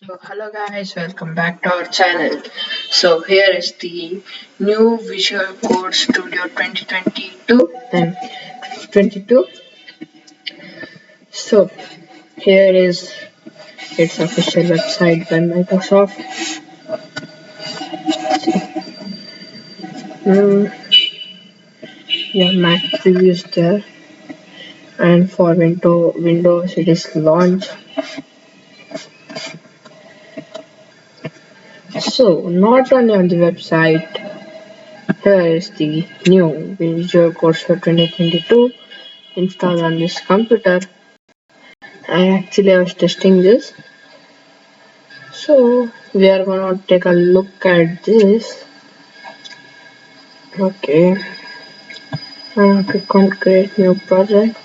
So hello guys, welcome back to our channel. So here is the new Visual Code Studio 2022 and 22. So here is its official website by Microsoft. Mm, yeah, Mac previews there, and for Windows it is launch. So not only on the website, here is the new Visual Code Studio 2022 installed on this computer. I was testing this. So we are gonna take a look at this. Okay, click on create new project.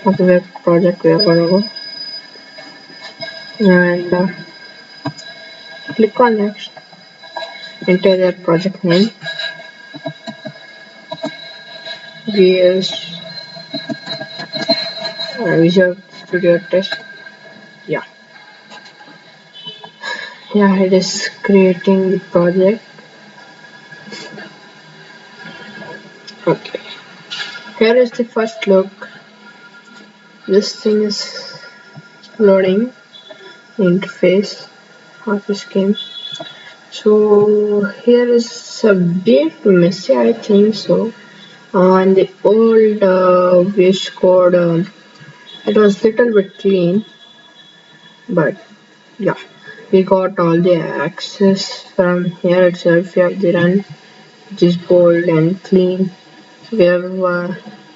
Okay, web project we are gonna go and click on next. Enter your project name. VS Visual Studio Test. Yeah, yeah, it is creating the project. Okay, here is the first look. This thing is loading interface of this game. So here is a bit messy, I think so. On the old VS Code, it was little bit clean, but yeah, we got all the access from here itself. We have the run, which is bold and clean. We have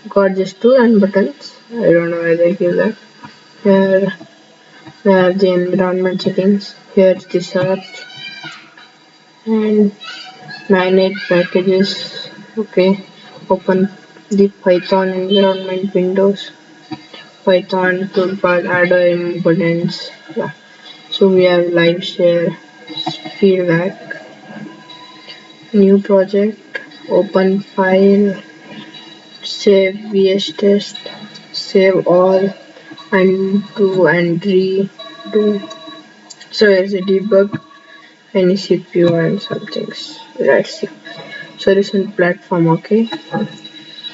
got just two run buttons. I don't know why they give that. Here we have the environment settings. Here's the search and manage packages. Okay, open the Python environment windows. Python toolbar add importance. Yeah. So we have live share, feedback, new project, open file, save VS test, save all, undo and redo. So here's a debug, any CPU and some things. Let's see. Solution platform, okay.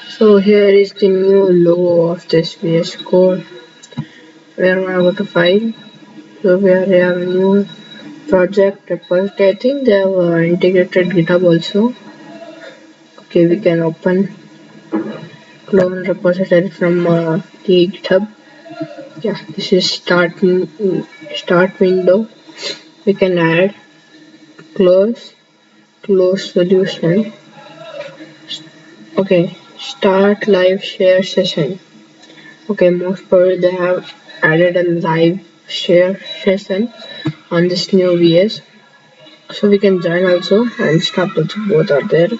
So here is the new logo of this VS Code. We are gonna go to file. So we have a new project repository. I think they have integrated GitHub also. Okay, we can open clone repository from the GitHub. Yeah, this is start window. We can add close solution. Okay, start live share session. Okay, most probably they have added a live share session on this new VS. So we can join also and stop also, both are there.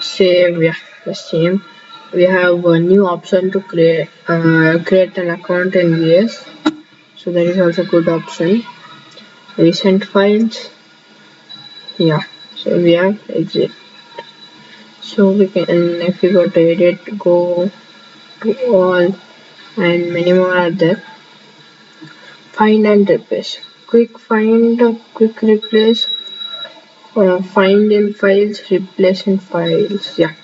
Save, yeah, the same. We have a new option to create an account in VS. So that is also good option. Recent files, yeah. So we have exit. So we can, if we go to edit, go to all, and many more are there. Find and replace. Quick find, quick replace. Find in files, replace in files. Yeah.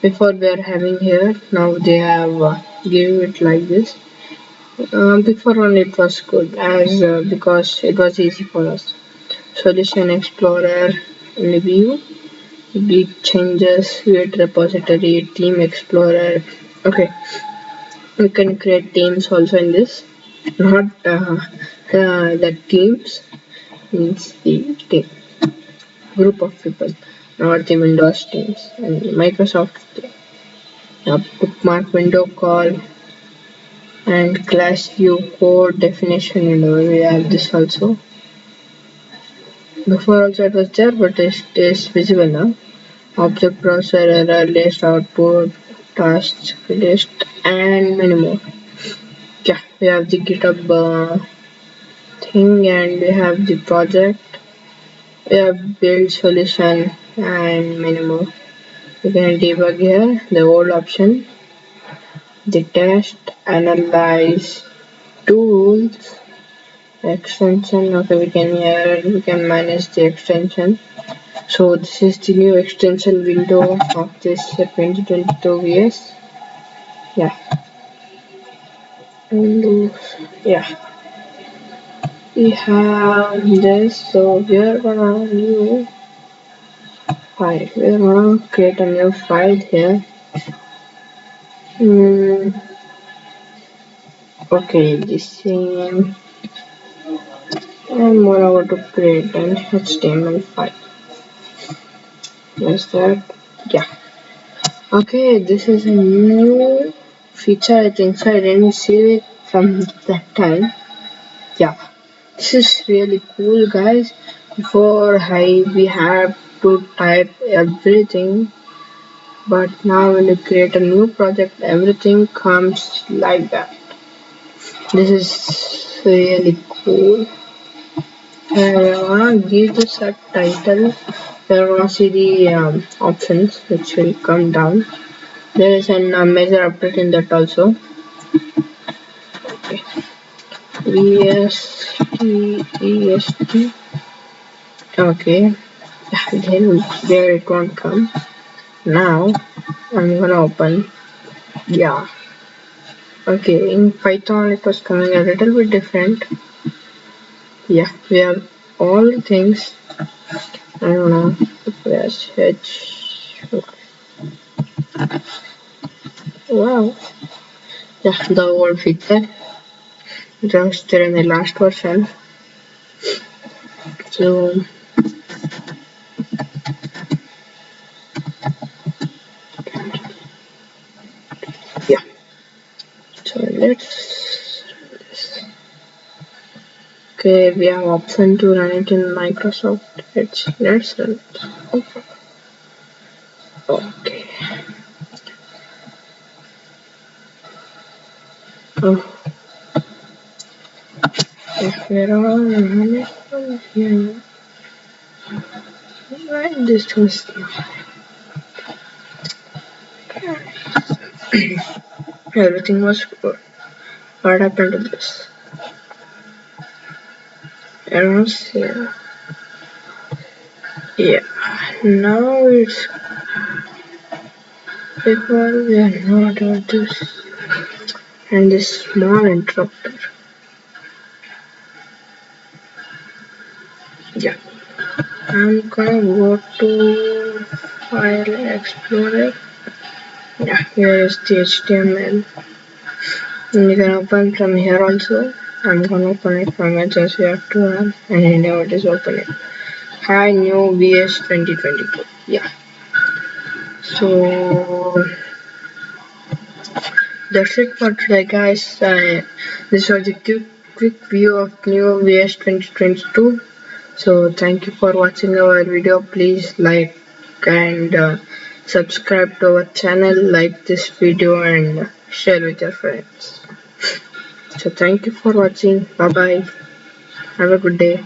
Before we are having here, now they have given it like this. Before only it was good as because it was easy for us. Solution Explorer in view, git changes, git repository, team explorer. Okay, we can create teams also in this. Not the teams means the team group of people, not the Windows teams and Microsoft team. Bookmark window call and class view code definition window. We have this also. Before also it was there, but it is visible now. Object browser error list output tasks list and many more. Yeah, we have the GitHub thing and we have the project. We have build solution and many more. We can debug here the old option, the test, analyze, tools, extension. Okay, we can manage the extension. So this is the new extension window of this 2022 VS. Yeah, Windows. Yeah, we have this. So we're gonna new file. We're gonna create a new file here. Hmm. Okay, this same. I'm going to create an HTML file. Is that? Yeah. Okay, this is a new feature. I think so. I didn't see it from that time. Yeah, this is really cool, guys. Before we have to type everything, but now when you create a new project, everything comes like that. This is really cool. I wanna give this a title. I wanna see the options which will come down. There is an major update in that also. Okay. EST. Okay. There it won't come. Now I'm gonna open. Yeah. Okay. In Python it was coming a little bit different. Yeah. We have all the things. I don't know. Press H. Wow. Yeah. The old feature. Just there in the last version. So yeah. So let's. Okay, we have option to run it in Microsoft Edge. Let's run it. Okay. Oh, if we're all run it from here, why this was everything was good. What happened to this? Errors here. Yeah. Now it's before we are not on this and this small interrupter. Yeah. I'm gonna go to File Explorer. Yeah, here is the HTML. And you can open from here also. I'm gonna open it from here, just you have to run and now it is opening. Hi new VS 2022. Yeah. So that's it for today, guys. This was a quick view of new VS 2022. So thank you for watching our video. Please like and subscribe to our channel, like this video and share with your friends. So thank you for watching. Bye bye. Have a good day.